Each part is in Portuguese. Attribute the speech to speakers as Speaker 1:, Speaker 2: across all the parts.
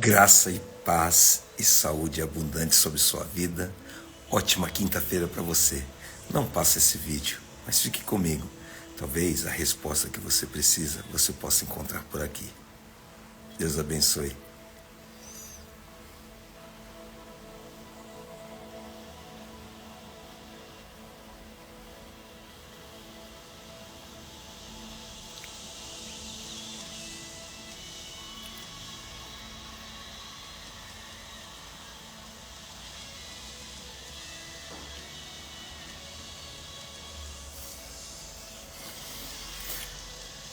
Speaker 1: Graça e paz e saúde abundante sobre sua vida. Ótima quinta-feira para você. Não passe esse vídeo, mas fique comigo. Talvez a resposta que você precisa você possa encontrar por aqui. Deus abençoe.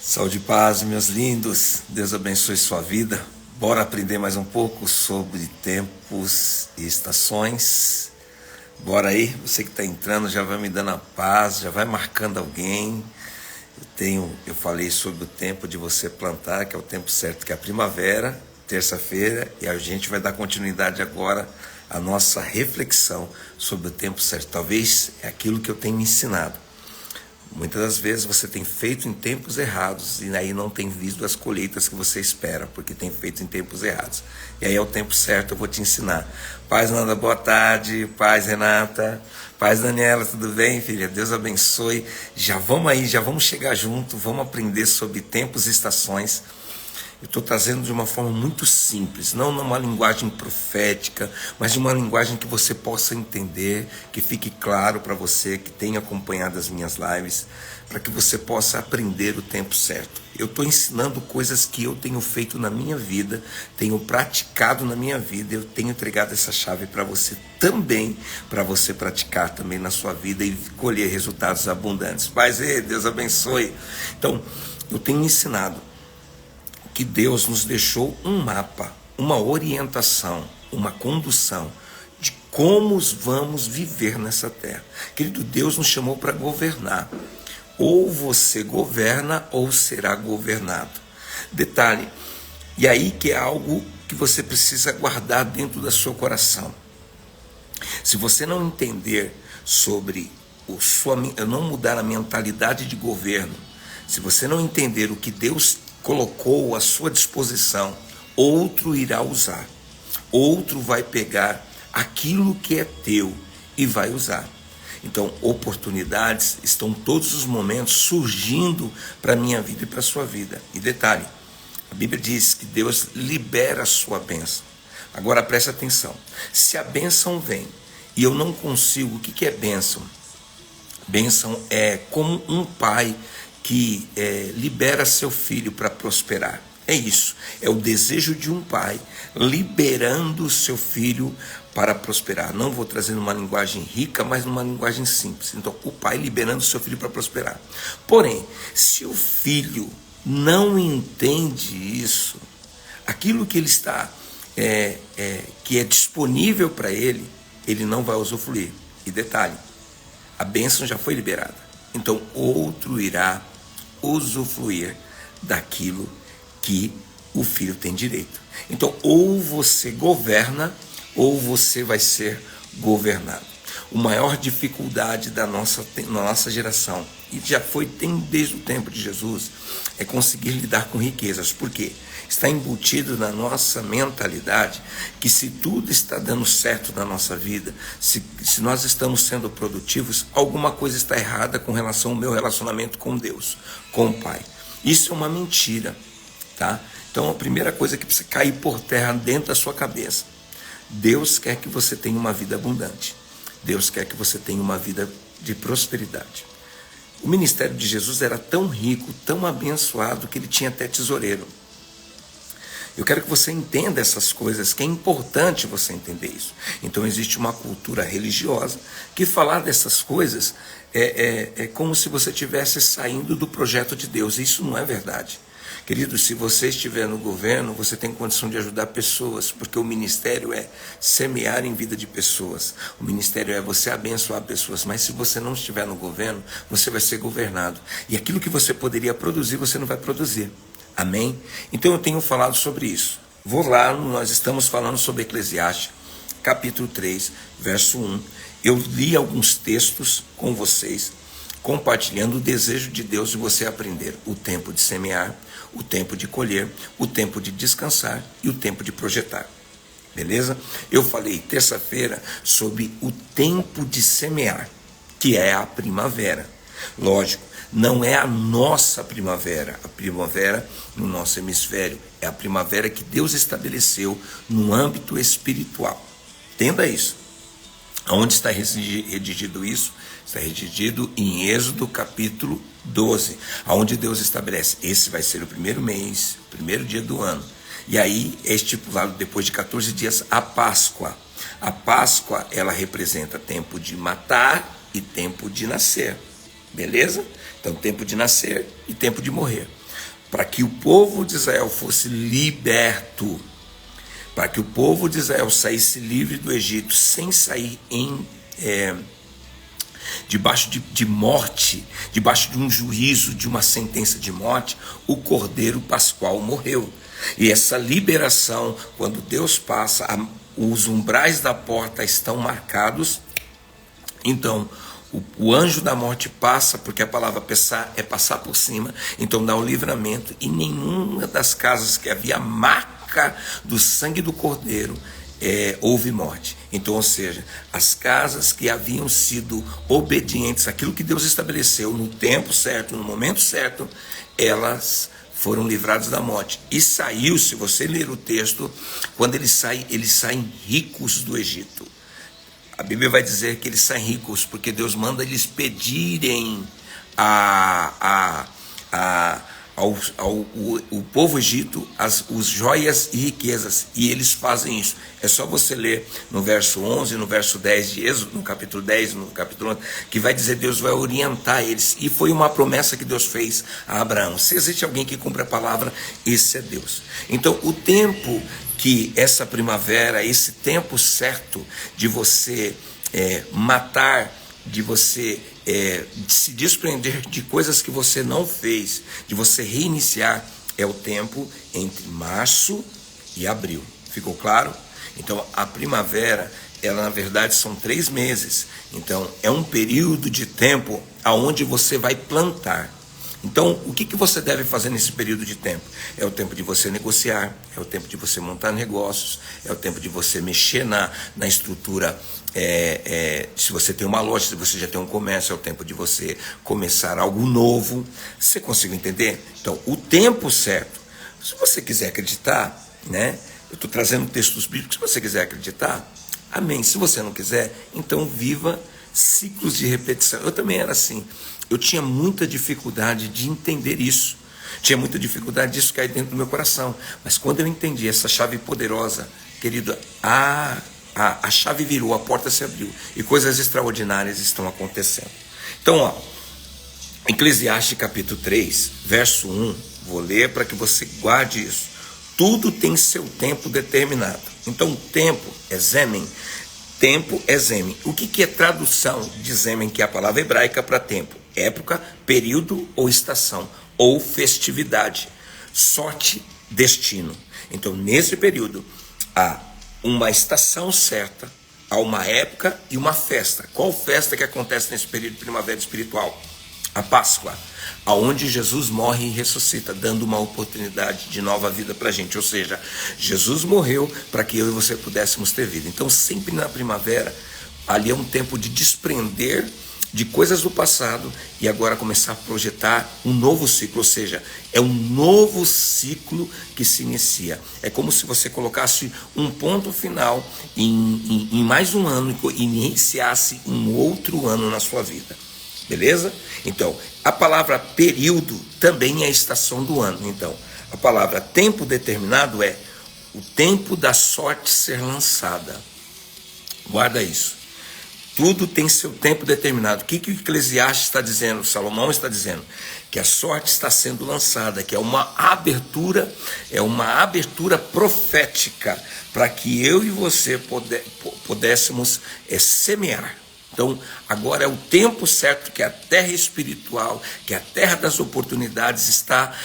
Speaker 1: Saúde e paz, meus lindos. Deus abençoe sua vida. Bora aprender mais um pouco sobre tempos e estações. Bora aí, você que está entrando já vai me dando a paz, já vai marcando alguém. Eu falei sobre o tempo de você plantar, que é o tempo certo, que é a primavera, terça-feira, e a gente vai dar continuidade agora à nossa reflexão sobre o tempo certo. Talvez é aquilo que eu tenho ensinado. Muitas das vezes você tem feito em tempos errados e aí não tem visto as colheitas que você espera, porque tem feito em tempos errados. E aí é o tempo certo, eu vou te ensinar. Paz, Nanda, boa tarde. Paz, Renata. Paz, Daniela, tudo bem, filha? Deus abençoe. Já vamos aí, já vamos chegar junto, vamos aprender sobre tempos e estações. Eu estou trazendo de uma forma muito simples, não numa linguagem profética, mas de uma linguagem que você possa entender, que fique claro para você que tem acompanhado as minhas lives, para que você possa aprender o tempo certo. Eu estou ensinando coisas que eu tenho feito na minha vida, tenho praticado na minha vida, eu tenho entregado essa chave para você também, para você praticar também na sua vida e colher resultados abundantes. Paz, Deus abençoe. Então, eu tenho ensinado que Deus nos deixou um mapa, uma orientação, uma condução de como vamos viver nessa terra. Querido, Deus nos chamou para governar. Ou você governa ou será governado. Detalhe, e aí que é algo que você precisa guardar dentro do seu coração. Se você não entender sobre não mudar a mentalidade de governo, se você não entender o que Deus colocou à sua disposição, outro irá usar. Outro vai pegar aquilo que é teu e vai usar. Então, oportunidades estão todos os momentos surgindo para a minha vida e para a sua vida. E detalhe, a Bíblia diz que Deus libera a sua bênção. Agora preste atenção, se a bênção vem e eu não consigo, o que é bênção? Bênção é como um pai que libera seu filho para prosperar. É isso, é o desejo de um pai liberando o seu filho para prosperar. Não vou trazer numa linguagem rica, mas numa linguagem simples. Então, o pai liberando o seu filho para prosperar. Porém, se o filho não entende isso, aquilo que ele está, que é disponível para ele, ele não vai usufruir. E detalhe, a bênção já foi liberada. Então, outro irá usufruir daquilo que o filho tem direito. Então, ou você governa, ou você vai ser governado. A maior dificuldade da nossa geração, e tem desde o tempo de Jesus, é conseguir lidar com riquezas. Por quê? Está embutido na nossa mentalidade que se tudo está dando certo na nossa vida, se nós estamos sendo produtivos, alguma coisa está errada com relação ao meu relacionamento com Deus, com o Pai. Isso é uma mentira, tá? Então a primeira coisa que precisa cair por terra dentro da sua cabeça: Deus quer que você tenha uma vida abundante. Deus quer que você tenha uma vida de prosperidade. O ministério de Jesus era tão rico, tão abençoado, que ele tinha até tesoureiro. Eu quero que você entenda essas coisas, que é importante você entender isso. Então existe uma cultura religiosa que falar dessas coisas é como se você estivesse saindo do projeto de Deus. Isso não é verdade. Querido, se você estiver no governo, você tem condição de ajudar pessoas, porque o ministério é semear em vida de pessoas. O ministério é você abençoar pessoas, mas se você não estiver no governo, você vai ser governado. E aquilo que você poderia produzir, você não vai produzir. Amém? Então eu tenho falado sobre isso. Vou lá, nós estamos falando sobre Eclesiastes, capítulo 3, verso 1. Eu li alguns textos com vocês compartilhando o desejo de Deus de você aprender o tempo de semear, o tempo de colher, o tempo de descansar e o tempo de projetar. Beleza? Eu falei terça-feira sobre o tempo de semear, que é a primavera. Lógico, não é a nossa primavera, a primavera no nosso hemisfério, é a primavera que Deus estabeleceu no âmbito espiritual. Entenda isso. Onde está redigido isso? Está redigido em Êxodo capítulo 12, onde Deus estabelece, esse vai ser o primeiro mês, o primeiro dia do ano. E aí é estipulado depois de 14 dias a Páscoa. A Páscoa, ela representa tempo de matar e tempo de nascer. Beleza? Então, tempo de nascer e tempo de morrer. Para que o povo de Israel fosse liberto, para que o povo de Israel saísse livre do Egito, sem sair debaixo de morte, debaixo de um juízo, de uma sentença de morte, o Cordeiro Pascual morreu. E essa liberação, quando Deus passa, os umbrais da porta estão marcados, então o anjo da morte passa, porque a palavra passar é passar por cima, então dá o livramento, e nenhuma das casas que havia marca do sangue do Cordeiro houve morte. Então, ou seja, as casas que haviam sido obedientes àquilo que Deus estabeleceu no tempo certo, no momento certo, elas foram livrados da morte. E saiu, se você ler o texto, quando eles saem ricos do Egito. A Bíblia vai dizer que eles saem ricos, porque Deus manda eles pedirem ao povo egito os joias e riquezas, e eles fazem isso. É só você ler no verso 11, no verso 10 de Êxodo, no capítulo 10, no capítulo 11, que vai dizer, Deus vai orientar eles, e foi uma promessa que Deus fez a Abraão. Se existe alguém que cumpre a palavra, esse é Deus. Então, o tempo que essa primavera, esse tempo certo de você matar, de você se desprender de coisas que você não fez, de você reiniciar, é o tempo entre março e abril. Ficou claro? Então, a primavera, ela na verdade são 3 meses. Então, é um período de tempo onde você vai plantar. Então, o que você deve fazer nesse período de tempo? É o tempo de você negociar, é o tempo de você montar negócios, é o tempo de você mexer na estrutura. Se você tem uma loja, se você já tem um comércio, é o tempo de você começar algo novo. Você consegue entender? Então, o tempo certo, se você quiser acreditar, né? Eu estou trazendo textos bíblicos, se você quiser acreditar, amém. Se você não quiser, então viva ciclos de repetição. Eu também era assim. Eu tinha muita dificuldade de entender isso. Tinha muita dificuldade disso cair dentro do meu coração. Mas quando eu entendi essa chave poderosa, querido, a chave virou, a porta se abriu. E coisas extraordinárias estão acontecendo. Então, Eclesiastes capítulo 3, verso 1. Vou ler para que você guarde isso. Tudo tem seu tempo determinado. Então, tempo é zemen. Tempo é zemen. O que é tradução de zemen, que é a palavra hebraica para tempo? Época, período ou estação, ou festividade, sorte, destino. Então, nesse período, há uma estação certa, há uma época e uma festa. Qual festa que acontece nesse período de primavera espiritual? A Páscoa, aonde Jesus morre e ressuscita, dando uma oportunidade de nova vida para a gente. Ou seja, Jesus morreu para que eu e você pudéssemos ter vida. Então, sempre na primavera, ali é um tempo de desprender de coisas do passado e agora começar a projetar um novo ciclo. Ou seja, é um novo ciclo que se inicia. É como se você colocasse um ponto final em mais um ano e iniciasse um outro ano na sua vida. Beleza? Então, a palavra período também é a estação do ano. Então, a palavra tempo determinado é o tempo da sorte ser lançada. Guarda isso. Tudo tem seu tempo determinado. O que o Eclesiastes está dizendo? Salomão está dizendo que a sorte está sendo lançada, que é uma abertura profética para que eu e você pudéssemos semear. Então, agora é o tempo certo que a terra espiritual, que a terra das oportunidades está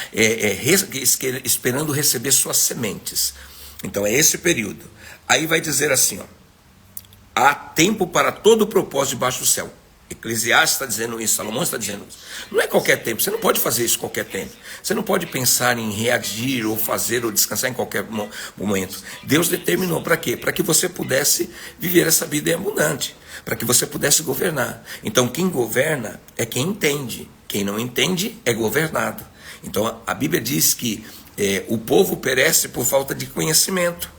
Speaker 1: esperando receber suas sementes. Então, é esse período. Aí vai dizer assim, há tempo para todo o propósito debaixo do céu. Eclesiastes está dizendo isso, Salomão está dizendo isso. Não é qualquer tempo, você não pode fazer isso qualquer tempo. Você não pode pensar em reagir ou fazer ou descansar em qualquer momento. Deus determinou para quê? Para que você pudesse viver essa vida abundante, para que você pudesse governar. Então quem governa é quem entende, quem não entende é governado. Então a Bíblia diz que o povo perece por falta de conhecimento.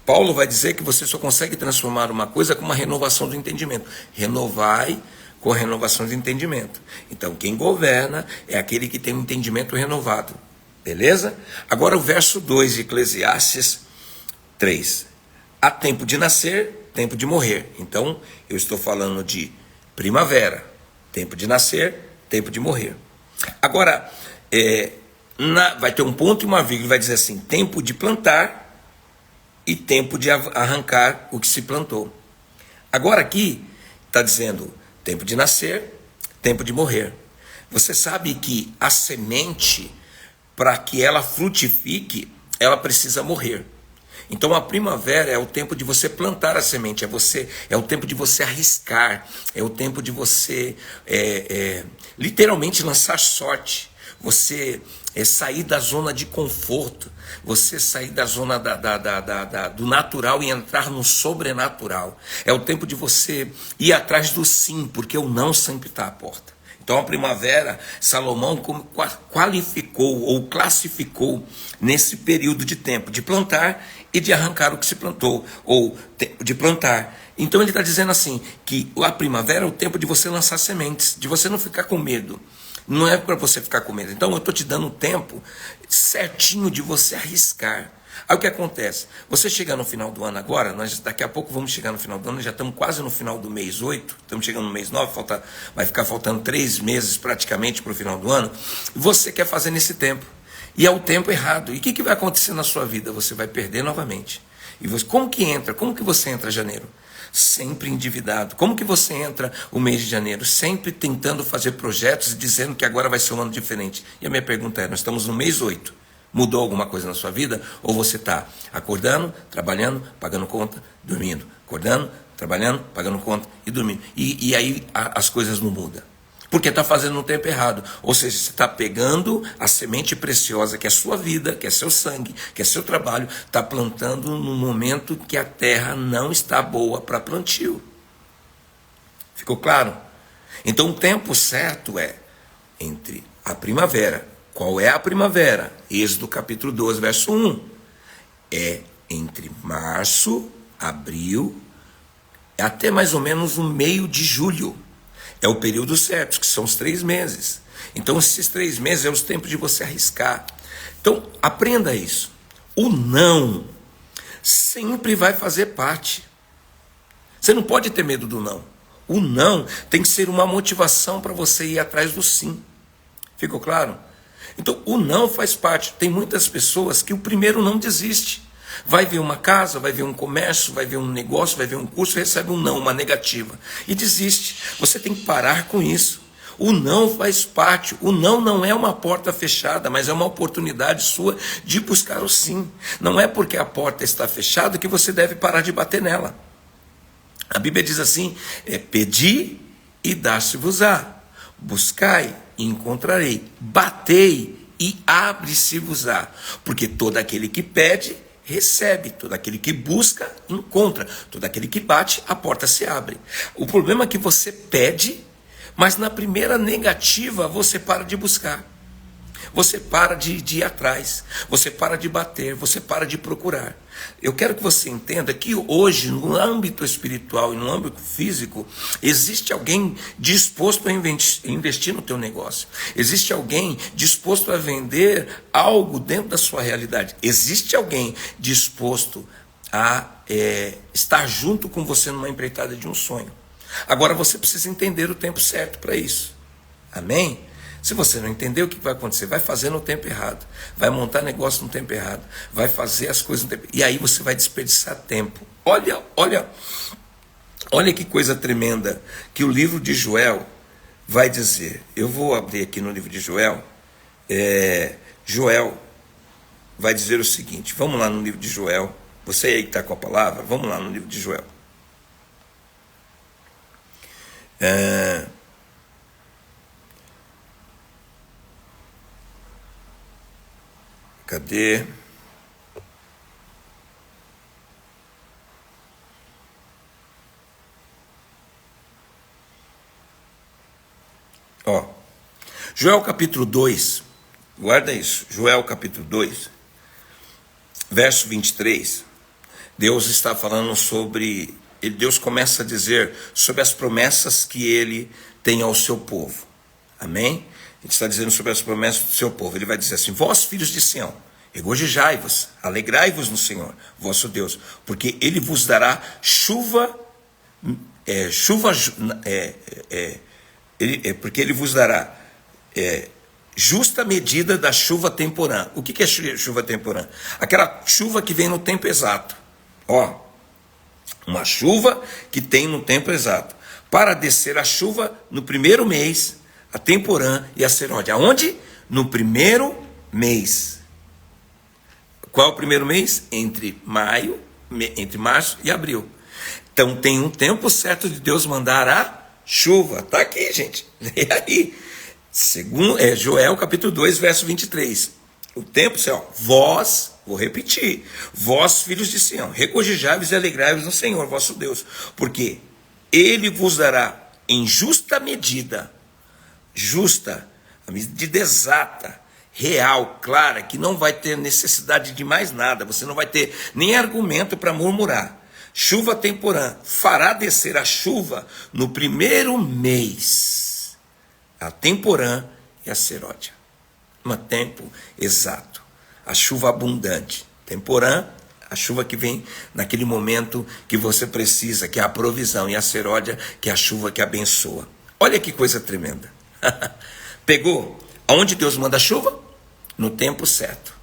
Speaker 1: Paulo vai dizer que você só consegue transformar uma coisa com uma renovação do entendimento. Renovai com a renovação do entendimento. Então, quem governa é aquele que tem um entendimento renovado. Beleza? Agora o verso 2 de Eclesiastes 3. Há tempo de nascer, tempo de morrer. Então, eu estou falando de primavera, tempo de nascer, tempo de morrer. Agora, vai ter um ponto e uma vírgula, vai dizer assim, tempo de plantar e tempo de arrancar o que se plantou. Agora aqui está dizendo tempo de nascer, tempo de morrer. Você sabe que a semente, para que ela frutifique, ela precisa morrer. Então a primavera é o tempo de você plantar a semente, é o tempo de você arriscar, é o tempo de você literalmente lançar sorte, você sair da zona de conforto, você sair da zona do natural e entrar no sobrenatural. É o tempo de você ir atrás do sim, porque o não sempre está à porta. Então a primavera, Salomão qualificou ou classificou nesse período de tempo de plantar e de arrancar o que se plantou, ou tempo de plantar. Então ele está dizendo assim, que a primavera é o tempo de você lançar sementes, de você não ficar com medo. Não é para você ficar com medo. Então eu estou te dando um tempo certinho de você arriscar. Aí o que acontece? Você chega no final do ano agora, nós daqui a pouco vamos chegar no final do ano, já estamos quase no final do mês 8, estamos chegando no mês 9, vai ficar faltando 3 meses praticamente para o final do ano, e você quer fazer nesse tempo. E é o tempo errado. E o que vai acontecer na sua vida? Você vai perder novamente. E você, como que você entra em janeiro? Sempre endividado. Como que você entra o mês de janeiro? Sempre tentando fazer projetos e dizendo que agora vai ser um ano diferente. E a minha pergunta é, nós estamos no mês 8. Mudou alguma coisa na sua vida? Ou você está acordando, trabalhando, pagando conta, dormindo? Acordando, trabalhando, pagando conta e dormindo. E aí as coisas não mudam. Porque está fazendo no tempo errado. Ou seja, você está pegando a semente preciosa que é a sua vida, que é seu sangue, que é seu trabalho, está plantando no momento que a terra não está boa para plantio. Ficou claro? Então o tempo certo é entre a primavera. Qual é a primavera? Êxodo capítulo 12, verso 1. É entre março, abril, até mais ou menos o meio de julho. É o período certo, que são os 3 meses. Então, esses 3 meses é os tempos de você arriscar. Então, aprenda isso. O não sempre vai fazer parte. Você não pode ter medo do não. O não tem que ser uma motivação para você ir atrás do sim. Ficou claro? Então, o não faz parte. Tem muitas pessoas que o primeiro não desiste. Vai ver uma casa, vai ver um comércio, vai ver um negócio, vai ver um curso, recebe um não, uma negativa, e desiste. Você tem que parar com isso. O não faz parte. O não não é uma porta fechada, mas é uma oportunidade sua de buscar o sim. Não é porque a porta está fechada que você deve parar de bater nela. A Bíblia diz assim, pedi e dar-se-vos-á, buscai e encontrarei, batei e abre-se-vos-á, porque todo aquele que pede, recebe, todo aquele que busca, encontra, todo aquele que bate, a porta se abre. O problema é que você pede, mas na primeira negativa você para de buscar, você para de ir atrás, você para de bater, você para de procurar. Eu quero que você entenda que hoje, no âmbito espiritual e no âmbito físico, existe alguém disposto a investir no teu negócio. Existe alguém disposto a vender algo dentro da sua realidade. Existe alguém disposto a estar junto com você numa empreitada de um sonho. Agora você precisa entender o tempo certo para isso. Amém? Se você não entender o que vai acontecer, vai fazer no tempo errado, vai montar negócio no tempo errado, vai fazer as coisas no tempo, e aí você vai desperdiçar tempo. Olha que coisa tremenda que o livro de Joel vai dizer. Eu vou abrir aqui no livro de Joel. Joel vai dizer o seguinte, vamos lá no livro de Joel, você aí que está com a palavra, vamos lá no livro de Joel. Cadê? Ó, Joel capítulo 2, guarda isso, Joel capítulo 2, verso 23, Deus está falando sobre, Deus começa a dizer sobre as promessas que ele tem ao seu povo, amém? Ele está dizendo sobre as promessas do seu povo, ele vai dizer assim: vós filhos de Sião, regozijai-vos, alegrai-vos no Senhor, vosso Deus, porque ele vos dará chuva, porque ele vos dará justa medida da chuva temporã. O que é chuva temporã? Aquela chuva que vem no tempo exato. Ó, uma chuva que tem no tempo exato. Para descer a chuva no primeiro mês, a temporã e a seródia. Aonde? No primeiro mês. Qual é o primeiro mês? Entre março e abril. Então tem um tempo certo de Deus mandar a chuva. Está aqui, gente. Leia aí. Segundo, Joel capítulo 2, verso 23. O tempo, vós, vou repetir, vós filhos de Sião, regozijai-vos e alegrai-vos no Senhor, vosso Deus, porque ele vos dará em justa medida, a medida exata, real, clara, que não vai ter necessidade de mais nada, você não vai ter nem argumento para murmurar. Chuva temporã, fará descer a chuva no primeiro mês, a temporã e a seródia. Um tempo exato, a chuva abundante. Temporã, a chuva que vem naquele momento que você precisa, que é a provisão, e a seródia, que é a chuva que abençoa. Olha que coisa tremenda. Pegou? Aonde Deus manda a chuva? No tempo certo.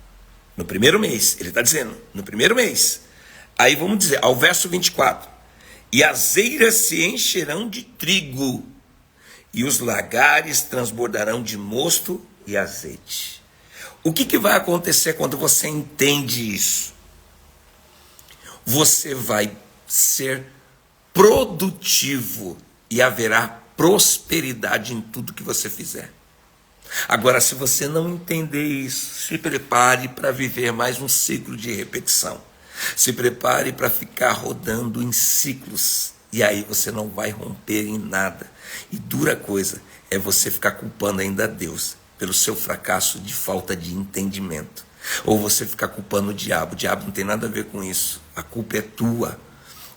Speaker 1: No primeiro mês, ele está dizendo, no primeiro mês. Aí vamos dizer, ao verso 24. E as eiras se encherão de trigo, e os lagares transbordarão de mosto e azeite. O que vai acontecer quando você entende isso? Você vai ser produtivo e haverá prosperidade em tudo que você fizer. Agora, se você não entender isso, se prepare para viver mais um ciclo de repetição. Se prepare para ficar rodando em ciclos. E aí você não vai romper em nada. E dura coisa é você ficar culpando ainda Deus pelo seu fracasso de falta de entendimento. Ou você ficar culpando o diabo. O diabo não tem nada a ver com isso. A culpa é tua,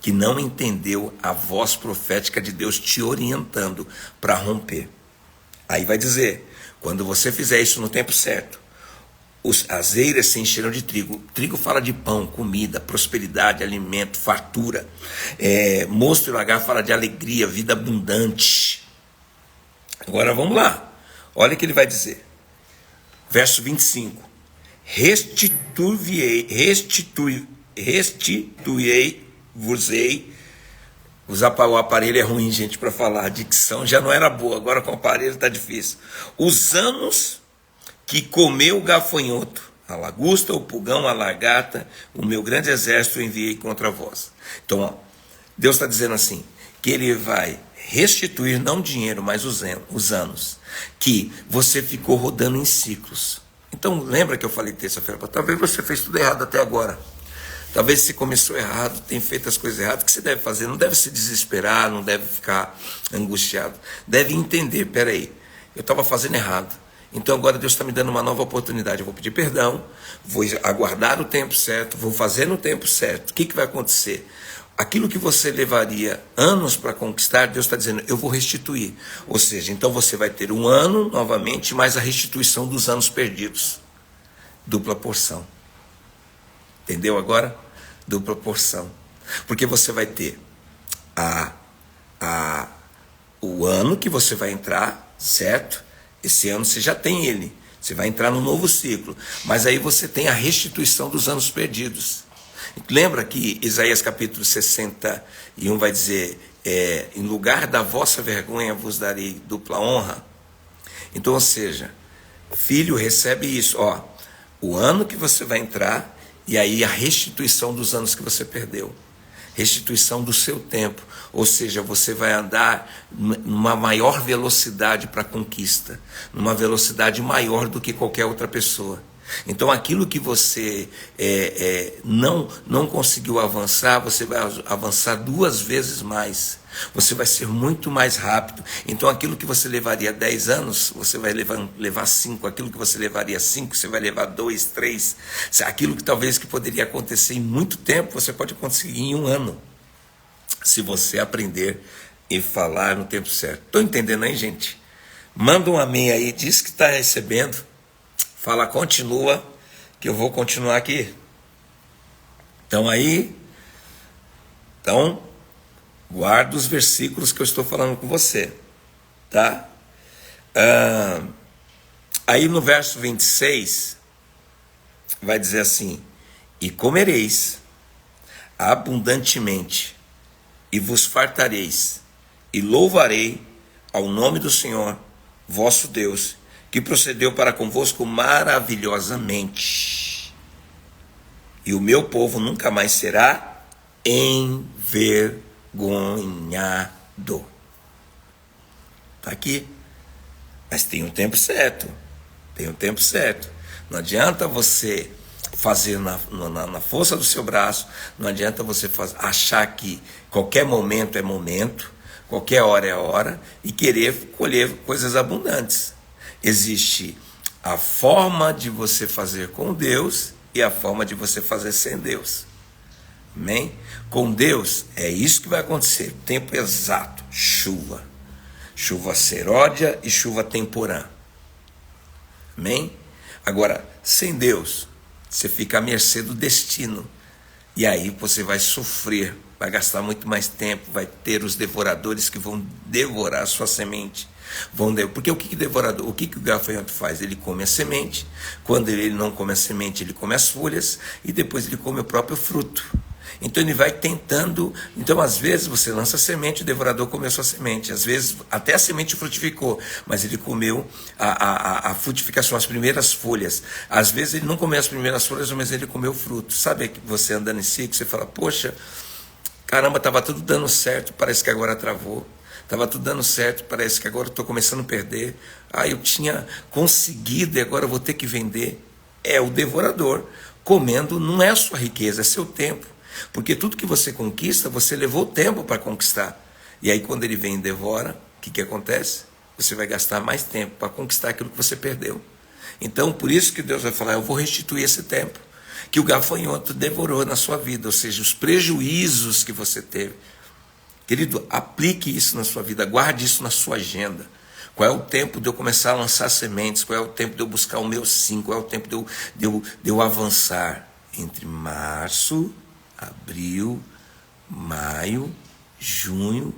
Speaker 1: que não entendeu a voz profética de Deus te orientando para romper. Aí vai dizer, quando você fizer isso no tempo certo, as eiras se encheram de trigo. Trigo fala de pão, comida, prosperidade, alimento, fartura. Mosto e lagar fala de alegria, vida abundante. Agora vamos lá. Olha o que ele vai dizer. Verso 25. Restituirei-vos-ei. O aparelho é ruim, gente, para falar. A dicção já não era boa, agora com o aparelho está difícil. Os anos que comeu o gafanhoto, a lagosta, o pulgão, a lagarta, o meu grande exército eu enviei contra vós. Então, ó, Deus está dizendo assim, que ele vai restituir não dinheiro, mas os anos, que você ficou rodando em ciclos. Então, lembra que eu falei terça-feira? Talvez você fez tudo errado até agora. Talvez você começou errado, tem feito as coisas erradas. O que você deve fazer? Não deve se desesperar, não deve ficar angustiado. Deve entender, peraí, eu estava fazendo errado. Então agora Deus está me dando uma nova oportunidade. Eu vou pedir perdão, vou aguardar o tempo certo, vou fazer no tempo certo. O que vai acontecer? Aquilo que você levaria anos para conquistar, Deus está dizendo, eu vou restituir. Ou seja, então você vai ter um ano novamente, mais a restituição dos anos perdidos. Dupla porção. Entendeu agora? Dupla porção. Porque você vai ter o ano que você vai entrar, certo? Esse ano você já tem ele. Você vai entrar num novo ciclo. Mas aí você tem a restituição dos anos perdidos. Lembra que Isaías capítulo 61 vai dizer, em lugar da vossa vergonha vos darei dupla honra. Então, ou seja, filho, recebe isso. Ó, o ano que você vai entrar e aí a restituição dos anos que você perdeu. restituição do seu tempo. Ou seja, você vai andar numa maior velocidade para a conquista, numa velocidade maior do que qualquer outra pessoa. Então aquilo que você não conseguiu avançar, você vai avançar 2 vezes mais. Você vai ser muito mais rápido. Então aquilo que você levaria 10 anos, você vai levar 5. Aquilo que você levaria 5, você vai levar 2, 3. Aquilo que talvez que poderia acontecer em muito tempo, você pode conseguir em 1 ano. Se você aprender e falar no tempo certo. Estou entendendo aí, gente? Manda um amém aí, diz que está recebendo. Fala, continua, que eu vou continuar aqui. Então aí, guarda os versículos que eu estou falando com você, tá? Aí no verso 26, vai dizer assim: e comereis abundantemente, e vos fartareis, e louvarei ao nome do Senhor, vosso Deus, que procedeu para convosco maravilhosamente. E o meu povo nunca mais será envergonhado. Está aqui. Mas tem um tempo certo. Tem um tempo certo. Não adianta você fazer na força do seu braço. Não adianta você achar que qualquer momento é momento, qualquer hora é hora, e querer colher coisas abundantes. Existe a forma de você fazer com Deus e a forma de você fazer sem Deus. Amém? Com Deus é isso que vai acontecer. Tempo exato, chuva. Chuva seródia e chuva temporã. Amém? Agora, sem Deus, você fica à mercê do destino. E aí você vai sofrer, vai gastar muito mais tempo, vai ter os devoradores que vão devorar a sua semente. Porque o que o gafanhoto faz? Ele come a semente. Quando ele não come a semente, ele come as folhas, e depois ele come o próprio fruto. Então ele vai tentando. Então às vezes você lança a semente, o devorador comeu a sua semente. Às vezes até a semente frutificou, mas ele comeu a frutificação, as primeiras folhas. Às vezes ele não comeu as primeiras folhas, mas ele comeu o fruto. Sabe que você andando em ciclo, você fala, poxa, caramba, estava tudo dando certo, parece que agora travou. Estava tudo dando certo, parece que agora eu estou começando a perder. Eu tinha conseguido e agora eu vou ter que vender. É o devorador comendo, não é a sua riqueza, é seu tempo. Porque tudo que você conquista, você levou tempo para conquistar. E aí quando ele vem e devora, o que acontece? Você vai gastar mais tempo para conquistar aquilo que você perdeu. Então por isso que Deus vai falar, eu vou restituir esse tempo que o gafanhoto devorou na sua vida, ou seja, os prejuízos que você teve. Querido, aplique isso na sua vida, guarde isso na sua agenda. Qual é o tempo de eu começar a lançar sementes? Qual é o tempo de eu buscar o meu sim? Qual é o tempo de eu avançar? Entre março, abril, maio, junho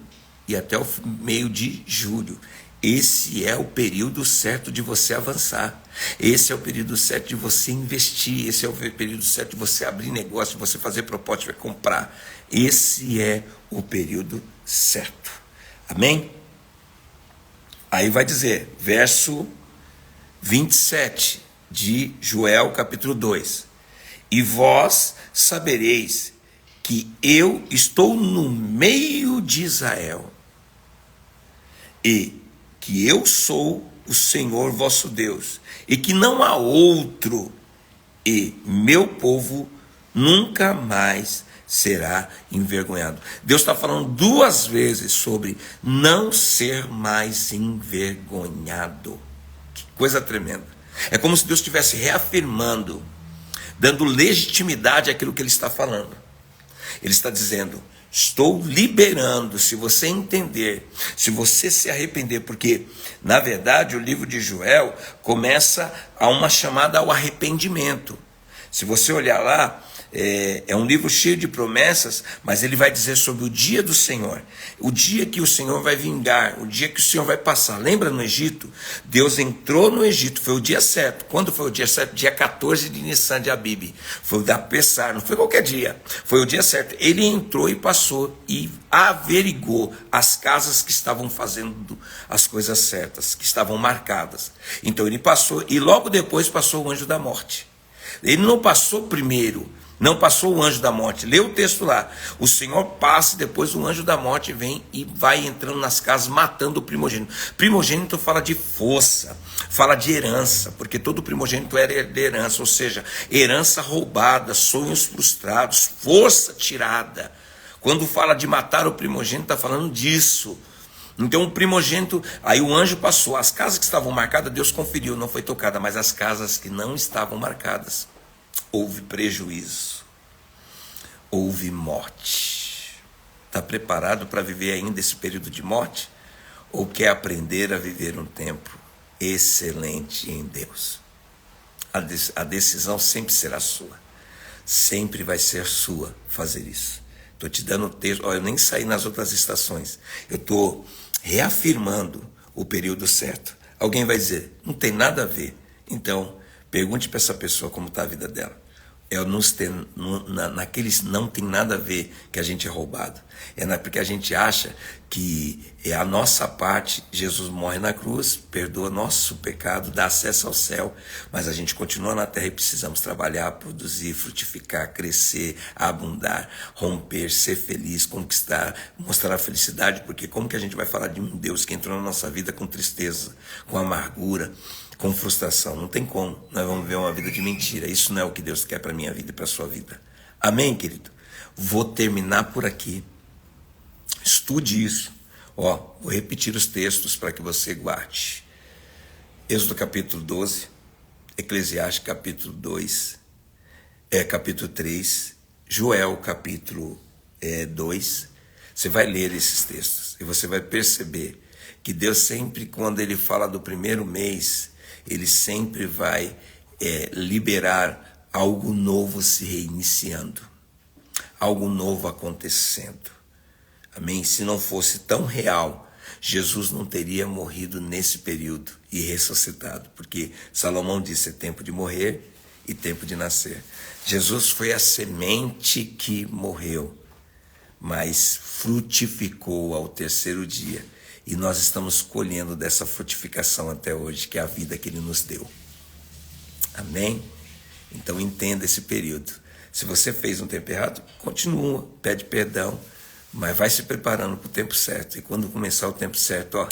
Speaker 1: e até o meio de julho. Esse é o período certo de você avançar. Esse é o período certo de você investir. Esse é o período certo de você abrir negócio, de você fazer proposta, de comprar. Esse é o período certo. Amém? Aí vai dizer, verso 27 de Joel, capítulo 2. E vós sabereis que eu estou no meio de Israel, e que eu sou o Senhor vosso Deus, e que não há outro, e meu povo nunca mais será envergonhado. Deus está falando 2 vezes sobre não ser mais envergonhado. Que coisa tremenda. É como se Deus estivesse reafirmando, dando legitimidade àquilo que Ele está falando. Ele está dizendo, estou liberando, se você entender, se você se arrepender, porque, na verdade, o livro de Joel começa a uma chamada ao arrependimento. Se você olhar lá, é um livro cheio de promessas, mas ele vai dizer sobre o dia do Senhor, o dia que o Senhor vai vingar, o dia que o Senhor vai passar. Lembra no Egito? Deus entrou no Egito, foi o dia certo. Quando foi o dia certo? Dia 14 de Nissan de Abib, foi o da Pessar, não foi qualquer dia, foi o dia certo. Ele entrou e passou e averigou as casas que estavam fazendo as coisas certas, que estavam marcadas. Então ele passou, e logo depois passou o anjo da morte. Ele não passou primeiro Não passou o anjo da morte. Lê o texto lá. O Senhor passa e depois o anjo da morte vem e vai entrando nas casas matando o primogênito. Primogênito fala de força, fala de herança, porque todo primogênito era de herança, ou seja, herança roubada, sonhos frustrados, força tirada. Quando fala de matar o primogênito, está falando disso. Então o primogênito, aí o anjo passou, as casas que estavam marcadas, Deus conferiu, não foi tocada, mas as casas que não estavam marcadas, houve prejuízo, houve morte. Está preparado para viver ainda esse período de morte? Ou quer aprender a viver um tempo excelente em Deus? A decisão sempre será sua, sempre vai ser sua fazer isso. Estou te dando o texto, eu nem saí nas outras estações, eu estou reafirmando o período certo. Alguém vai dizer, não tem nada a ver. Então, pergunte para essa pessoa como está a vida dela. Naqueles não tem nada a ver que a gente é roubado. Porque a gente acha que é a nossa parte. Jesus morre na cruz, perdoa nosso pecado, dá acesso ao céu, mas a gente continua na terra e precisamos trabalhar, produzir, frutificar, crescer, abundar, romper, ser feliz, conquistar, mostrar a felicidade, porque como que a gente vai falar de um Deus que entrou na nossa vida com tristeza, com amargura, com frustração? Não tem como. Nós vamos ver uma vida de mentira. Isso não é o que Deus quer para a minha vida e para a sua vida. Amém, querido? Vou terminar por aqui. Estude isso. Vou repetir os textos para que você guarde. Êxodo capítulo 12, Eclesiastes capítulo 2, capítulo 3, Joel capítulo 2. Você vai ler esses textos e você vai perceber que Deus sempre, quando Ele fala do primeiro mês, Ele sempre vai liberar algo novo se reiniciando, algo novo acontecendo. Amém? Se não fosse tão real, Jesus não teria morrido nesse período e ressuscitado, porque Salomão disse, é tempo de morrer e tempo de nascer. Jesus foi a semente que morreu, mas frutificou ao terceiro dia. E nós estamos colhendo dessa frutificação até hoje, que é a vida que Ele nos deu. Amém? Então entenda esse período. Se você fez um tempo errado, continua, pede perdão, mas vai se preparando para o tempo certo. E quando começar o tempo certo,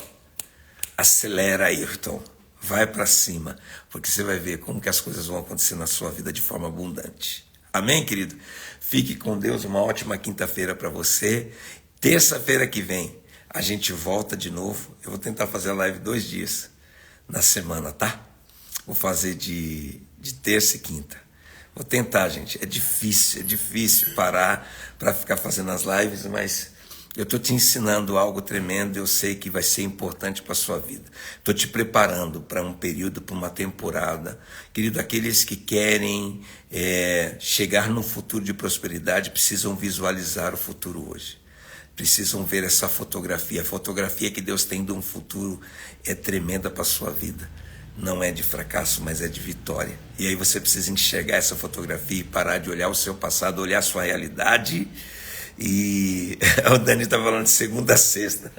Speaker 1: acelera, Ayrton. Vai para cima, porque você vai ver como que as coisas vão acontecer na sua vida de forma abundante. Amém, querido? Fique com Deus, uma ótima quinta-feira para você. Terça-feira que vem, a gente volta de novo. Eu vou tentar fazer a live 2 dias na semana, tá? Vou fazer de terça e quinta. Vou tentar, gente. É difícil parar para ficar fazendo as lives, mas eu estou te ensinando algo tremendo. Eu sei que vai ser importante para a sua vida. Estou te preparando para um período, para uma temporada. Querido, aqueles que querem chegar num futuro de prosperidade precisam visualizar o futuro hoje. Precisam ver essa fotografia. A fotografia que Deus tem de um futuro é tremenda para a sua vida. Não é de fracasso, mas é de vitória. E aí você precisa enxergar essa fotografia e parar de olhar o seu passado, olhar a sua realidade. E o Dani está falando de segunda a sexta.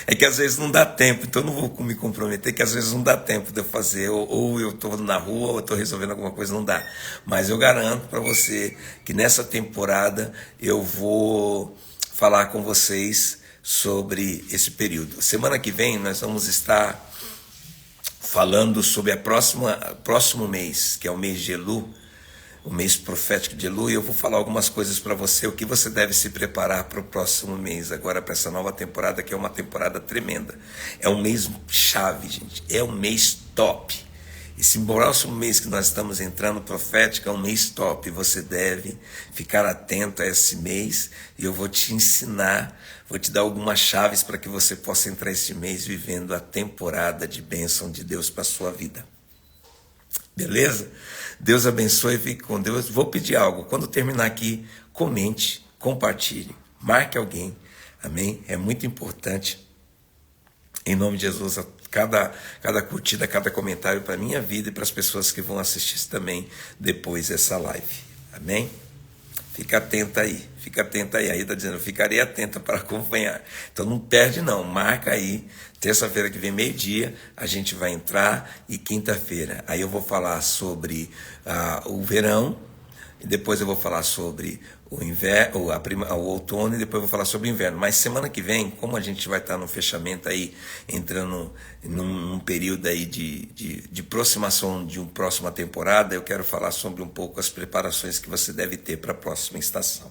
Speaker 1: É que às vezes não dá tempo, então não vou me comprometer, que às vezes não dá tempo de eu fazer, ou eu estou na rua, ou eu estou resolvendo alguma coisa, não dá. Mas eu garanto para você que nessa temporada eu vou falar com vocês sobre esse período. Semana que vem nós vamos estar falando sobre próximo mês, que é o mês de Elu, o mês profético de Elu, e eu vou falar algumas coisas para você, o que você deve se preparar para o próximo mês, agora para essa nova temporada, que é uma temporada tremenda. É um mês chave, gente, é um mês top. Esse próximo mês que nós estamos entrando, profético, é um mês top. Você deve ficar atento a esse mês e eu vou te ensinar, vou te dar algumas chaves para que você possa entrar esse mês vivendo a temporada de bênção de Deus para a sua vida. Beleza? Deus abençoe e fique com Deus. Vou pedir algo. Quando terminar aqui, comente, compartilhe, marque alguém. Amém? É muito importante. Em nome de Jesus, cada curtida, cada comentário para a minha vida e para as pessoas que vão assistir também depois dessa live. Amém? Fica atenta aí. Aí está dizendo, eu ficarei atenta para acompanhar. Então não perde não, marca aí. Terça-feira que vem, 12h, a gente vai entrar, e quinta-feira. Aí eu vou falar sobre o verão, e depois eu vou falar sobre o inverno, o outono, e depois eu vou falar sobre o inverno. Mas semana que vem, como a gente vai estar no fechamento aí, entrando num período aí de aproximação de uma próxima temporada, eu quero falar sobre um pouco as preparações que você deve ter para a próxima estação.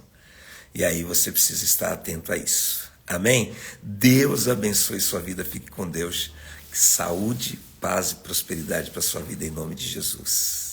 Speaker 1: E aí você precisa estar atento a isso. Amém? Deus abençoe sua vida, fique com Deus. Saúde, paz e prosperidade para sua vida em nome de Jesus.